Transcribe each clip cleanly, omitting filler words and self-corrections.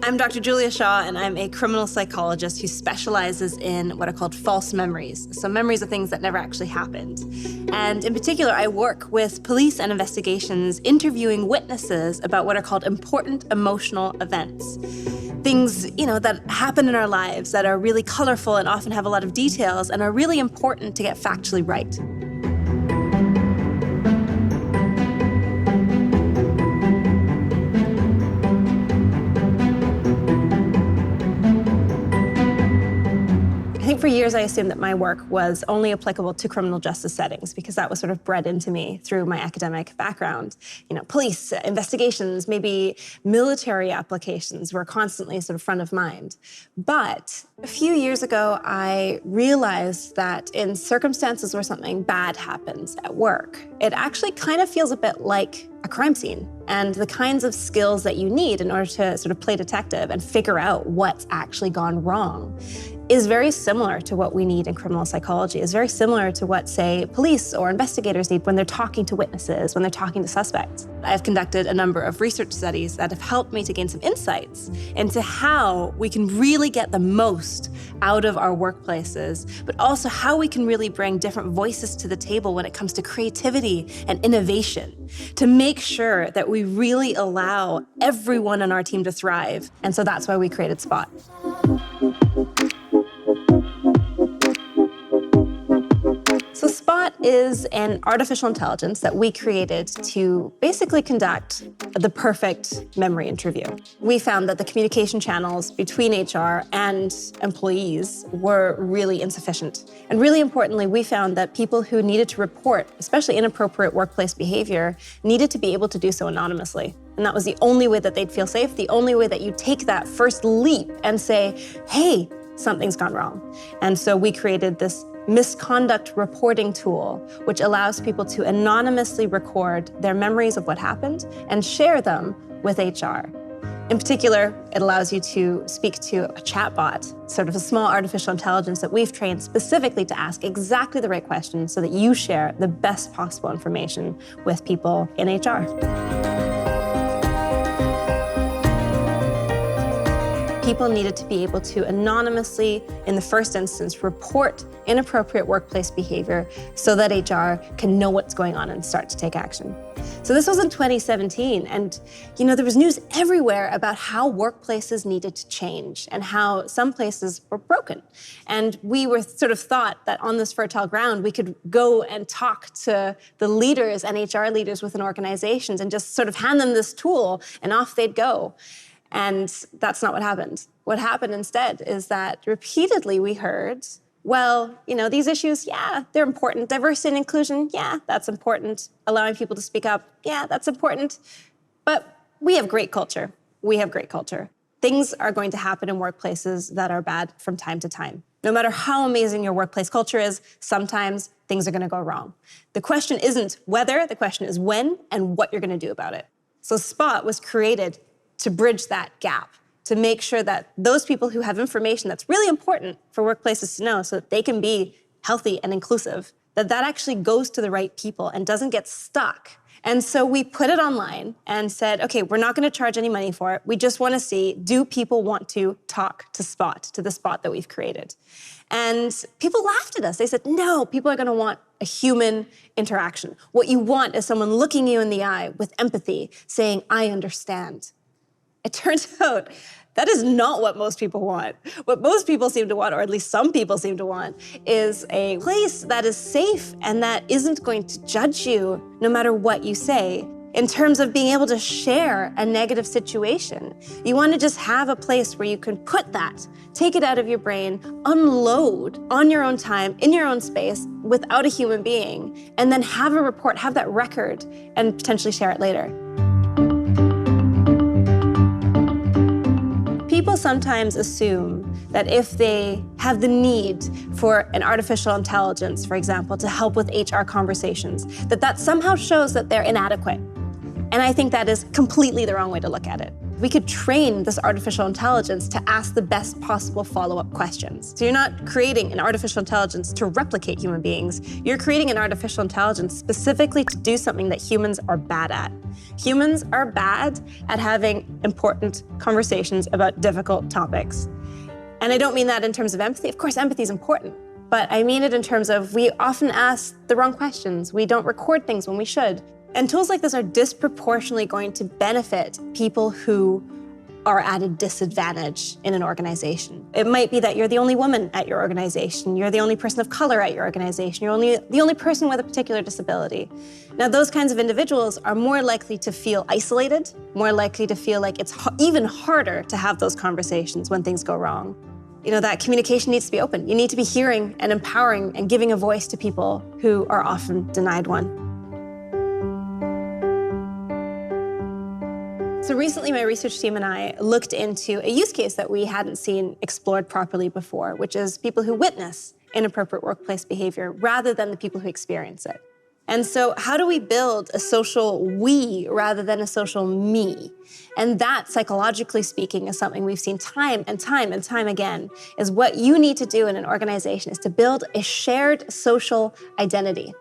I'm Dr. Julia Shaw, and I'm a criminal psychologist who specializes in what are called false memories. So memories of things that never actually happened. And in particular, I work with police and investigations interviewing witnesses about what are called important emotional events. Things, that happen in our lives that are really colorful and often have a lot of details and are really important to get factually right. I think for years I assumed that my work was only applicable to criminal justice settings because that was sort of bred into me through my academic background. Police investigations, maybe military applications were constantly sort of front of mind. But a few years ago, I realized that in circumstances where something bad happens at work, it actually kind of feels a bit like a crime scene. And the kinds of skills that you need in order to sort of play detective and figure out what's actually gone wrong is very similar to what we need in criminal psychology, is very similar to what, say, police or investigators need when they're talking to witnesses, when they're talking to suspects. I've conducted a number of research studies that have helped me to gain some insights into how we can really get the most out of our workplaces, but also how we can really bring different voices to the table when it comes to creativity and innovation, to make sure that we really allow everyone on our team to thrive. And so that's why we created Spot. So Spot is an artificial intelligence that we created to basically conduct the perfect memory interview. We found that the communication channels between HR and employees were really insufficient. And really importantly, we found that people who needed to report, especially inappropriate workplace behavior, needed to be able to do so anonymously. And that was the only way that they'd feel safe, the only way that you take that first leap and say, hey, something's gone wrong. And so we created this Misconduct reporting tool, which allows people to anonymously record their memories of what happened and share them with HR. In particular, it allows you to speak to a chatbot, sort of a small artificial intelligence that we've trained specifically to ask exactly the right questions so that you share the best possible information with people in HR. People needed to be able to anonymously, in the first instance, report inappropriate workplace behavior so that HR can know what's going on and start to take action. So this was in 2017, and there was news everywhere about how workplaces needed to change and how some places were broken. And we were sort of thought that on this fertile ground, we could go and talk to the leaders and HR leaders within organizations and just sort of hand them this tool and off they'd go. And that's not what happened. What happened instead is that repeatedly we heard, well, these issues, yeah, they're important. Diversity and inclusion, yeah, that's important. Allowing people to speak up, yeah, that's important. But we have great culture. We have great culture. Things are going to happen in workplaces that are bad from time to time. No matter how amazing your workplace culture is, sometimes things are going to go wrong. The question isn't whether, the question is when and what you're going to do about it. So Spot was created to bridge that gap, to make sure that those people who have information that's really important for workplaces to know so that they can be healthy and inclusive, that actually goes to the right people and doesn't get stuck. And so we put it online and said, okay, we're not going to charge any money for it. We just want to see, do people want to talk to Spot, to the Spot that we've created? And people laughed at us. They said, no, people are going to want a human interaction. What you want is someone looking you in the eye with empathy, saying, I understand. It turns out that is not what most people want. What most people seem to want, or at least some people seem to want, is a place that is safe and that isn't going to judge you no matter what you say. In terms of being able to share a negative situation, you want to just have a place where you can put that, take it out of your brain, unload on your own time, in your own space, without a human being, and then have a report, have that record, and potentially share it later. People sometimes assume that if they have the need for an artificial intelligence, for example, to help with HR conversations, that somehow shows that they're inadequate. And I think that is completely the wrong way to look at it. we could train this artificial intelligence to ask the best possible follow-up questions. So you're not creating an artificial intelligence to replicate human beings. You're creating an artificial intelligence specifically to do something that humans are bad at. Humans are bad at having important conversations about difficult topics. And I don't mean that in terms of empathy. Of course, empathy is important. But I mean it in terms of we often ask the wrong questions. We don't record things when we should. And tools like this are disproportionately going to benefit people who are at a disadvantage in an organization. It might be that you're the only woman at your organization, you're the only person of color at your organization, you're the only person with a particular disability. Now, those kinds of individuals are more likely to feel isolated, more likely to feel like it's even harder to have those conversations when things go wrong. You know, that communication needs to be open. You need to be hearing and empowering and giving a voice to people who are often denied one. So recently, my research team and I looked into a use case that we hadn't seen explored properly before, which is people who witness inappropriate workplace behavior rather than the people who experience it. And so how do we build a social we rather than a social me? And that, psychologically speaking, is something we've seen time and time and time again, is what you need to do in an organization is to build a shared social identity.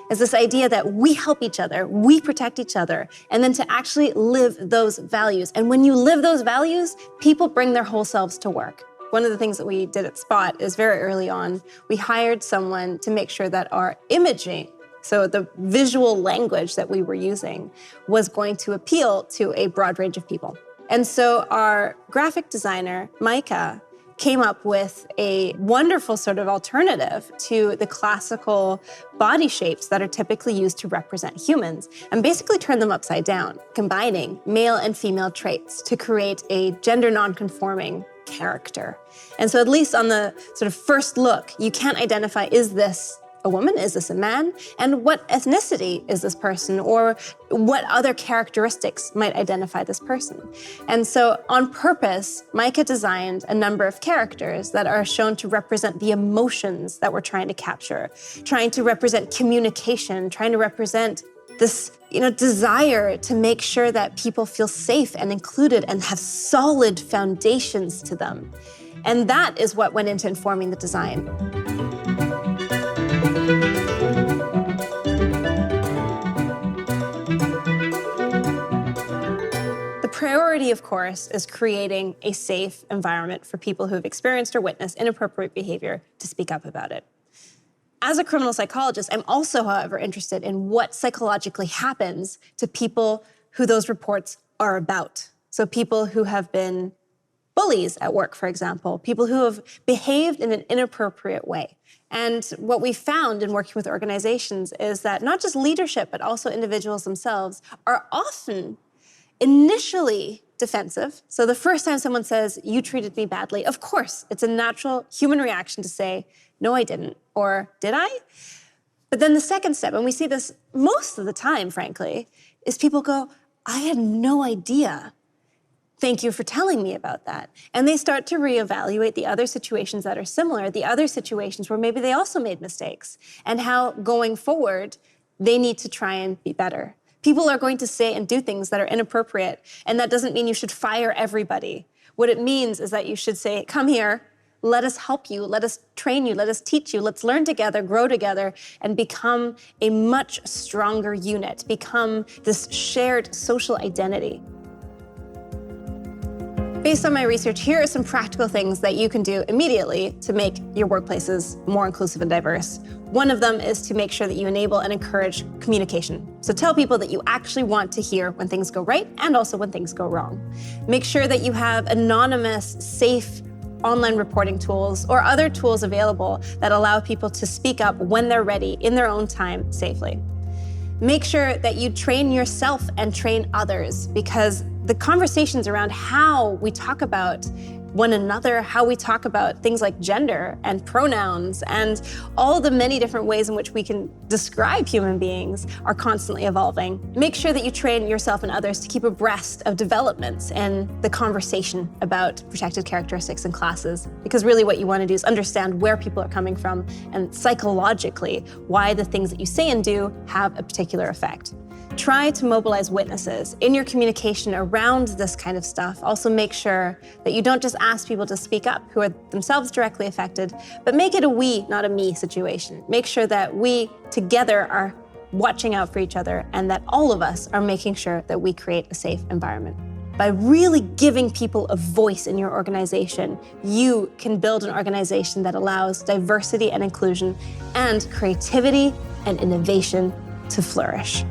Is this idea that we help each other, we protect each other, and then to actually live those values. And when you live those values, people bring their whole selves to work. One of the things that we did at Spot is very early on, we hired someone to make sure that our imaging, so the visual language that we were using, was going to appeal to a broad range of people. And so our graphic designer, Micah, came up with a wonderful sort of alternative to the classical body shapes that are typically used to represent humans, and basically turned them upside down, combining male and female traits to create a gender non-conforming character. And so at least on the sort of first look, you can't identify, is this a woman? Is this a man? And what ethnicity is this person? Or what other characteristics might identify this person? And so on purpose, Micah designed a number of characters that are shown to represent the emotions that we're trying to capture, trying to represent communication, trying to represent this, desire to make sure that people feel safe and included and have solid foundations to them. And that is what went into informing the design. The priority, of course, is creating a safe environment for people who have experienced or witnessed inappropriate behavior to speak up about it. As a criminal psychologist, I'm also, however, interested in what psychologically happens to people who those reports are about. So people who have been bullies at work, for example, people who have behaved in an inappropriate way. And what we found in working with organizations is that not just leadership, but also individuals themselves are often initially defensive. So the first time someone says, you treated me badly, of course, it's a natural human reaction to say, no, I didn't, or did I? But then the second step, and we see this most of the time, frankly, is people go, I had no idea. Thank you for telling me about that. And they start to reevaluate the other situations that are similar, the other situations where maybe they also made mistakes, and how going forward, they need to try and be better. People are going to say and do things that are inappropriate, and that doesn't mean you should fire everybody. What it means is that you should say, come here, let us help you, let us train you, let us teach you, let's learn together, grow together, and become a much stronger unit, become this shared social identity. Based on my research, here are some practical things that you can do immediately to make your workplaces more inclusive and diverse. One of them is to make sure that you enable and encourage communication. So tell people that you actually want to hear when things go right and also when things go wrong. Make sure that you have anonymous, safe online reporting tools or other tools available that allow people to speak up when they're ready in their own time safely. Make sure that you train yourself and train others, because the conversations around how we talk about one another, how we talk about things like gender and pronouns and all the many different ways in which we can describe human beings are constantly evolving. Make sure that you train yourself and others to keep abreast of developments and the conversation about protected characteristics and classes, because really what you want to do is understand where people are coming from and psychologically why the things that you say and do have a particular effect. Try to mobilize witnesses in your communication around this kind of stuff. Also make sure that you don't just ask people to speak up who are themselves directly affected, but make it a we, not a me situation. Make sure that we together are watching out for each other and that all of us are making sure that we create a safe environment. By really giving people a voice in your organization, you can build an organization that allows diversity and inclusion and creativity and innovation to flourish.